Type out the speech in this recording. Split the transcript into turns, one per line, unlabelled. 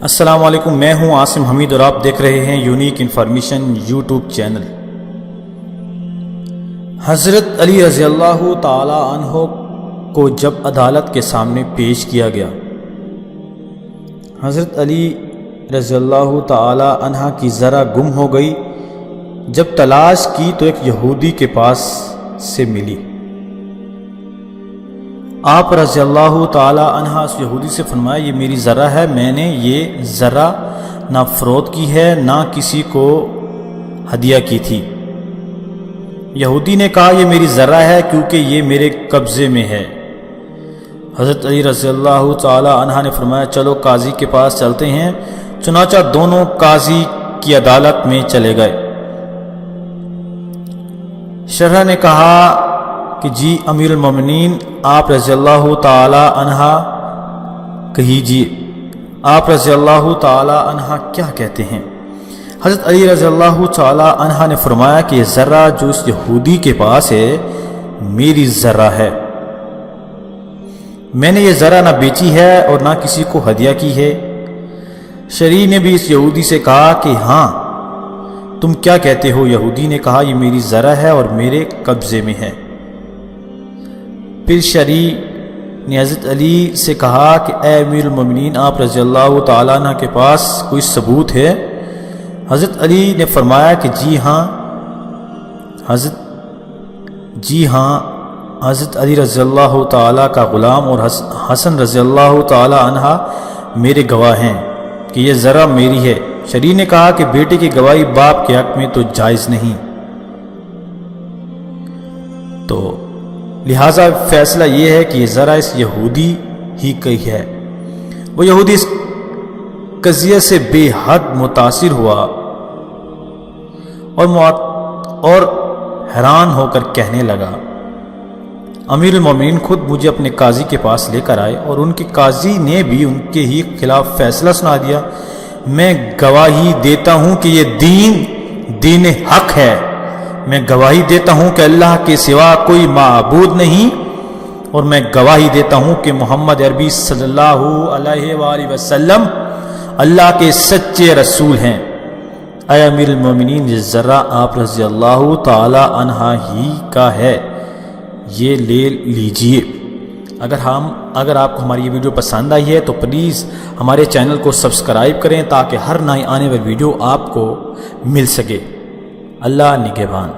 السلام علیکم، میں ہوں عاصم حمید اور آپ دیکھ رہے ہیں یونیک انفارمیشن یوٹیوب چینل۔ حضرت علی رضی اللہ تعالی عنہ کو جب عدالت کے سامنے پیش کیا گیا، حضرت علی رضی اللہ تعالی عنہ کی ذرا گم ہو گئی۔ جب تلاش کی تو ایک یہودی کے پاس سے ملی۔ آپ رضی اللہ تعالی عنہ اس یہودی سے فرمایا، یہ میری ذرہ ہے، میں نے یہ ذرہ نہ فروخت کی ہے نہ کسی کو ہدیہ کی تھی۔ یہودی نے کہا، یہ میری ذرہ ہے کیونکہ یہ میرے قبضے میں ہے۔ حضرت علی رضی اللہ تعالی عنہ نے فرمایا، چلو قاضی کے پاس چلتے ہیں۔ چنانچہ دونوں قاضی کی عدالت میں چلے گئے۔ شرح نے کہا کہ جی امیر المومنین، آپ رضی اللہ تعالی عنہ کہیجیے، آپ رضی اللہ تعالی عنہ کیا کہتے ہیں؟ حضرت علی رضی اللہ تعالی عنہ نے فرمایا کہ یہ ذرہ جو اس یہودی کے پاس ہے میری ذرہ ہے، میں نے یہ ذرہ نہ بیچی ہے اور نہ کسی کو ہدیہ کی ہے۔ شریع نے بھی اس یہودی سے کہا کہ ہاں تم کیا کہتے ہو؟ یہودی نے کہا، یہ میری ذرہ ہے اور میرے قبضے میں ہے۔ پھر شریع نے حضرت علی سے کہا کہ اے امیر المومنین، آپ رضی اللہ تعالیٰ عنہ کے پاس کوئی ثبوت ہے؟ حضرت علی نے فرمایا کہ جی ہاں حضرت علی رضی اللہ تعالیٰ کا غلام اور حسن رضی اللہ تعالیٰ عنہ میرے گواہ ہیں کہ یہ ذرہ میری ہے۔ شریع نے کہا کہ بیٹے کی گواہی باپ کے حق میں تو جائز نہیں، تو لہٰذا فیصلہ یہ ہے کہ یہ ذرا اس یہودی ہی کی ہے۔ وہ یہودی اس قضیے سے بے حد متاثر ہوا اور حیران ہو کر کہنے لگا، امیر المومنین خود مجھے اپنے قاضی کے پاس لے کر آئے اور ان کے قاضی نے بھی ان کے ہی خلاف فیصلہ سنا دیا۔ میں گواہی دیتا ہوں کہ یہ دین حق ہے، میں گواہی دیتا ہوں کہ اللہ کے سوا کوئی معبود نہیں، اور میں گواہی دیتا ہوں کہ محمد عربی صلی اللہ علیہ وآلہ وسلم اللہ کے سچے رسول ہیں۔ اے امیر المومنین، یہ ذرہ آپ رضی اللہ تعالی عنہ ہی کا ہے، یہ لے لیجئے۔ اگر آپ کو ہماری یہ ویڈیو پسند آئی ہے تو پلیز ہمارے چینل کو سبسکرائب کریں تاکہ ہر نئی آنے والی ویڈیو آپ کو مل سکے۔ اللہ نگہبان۔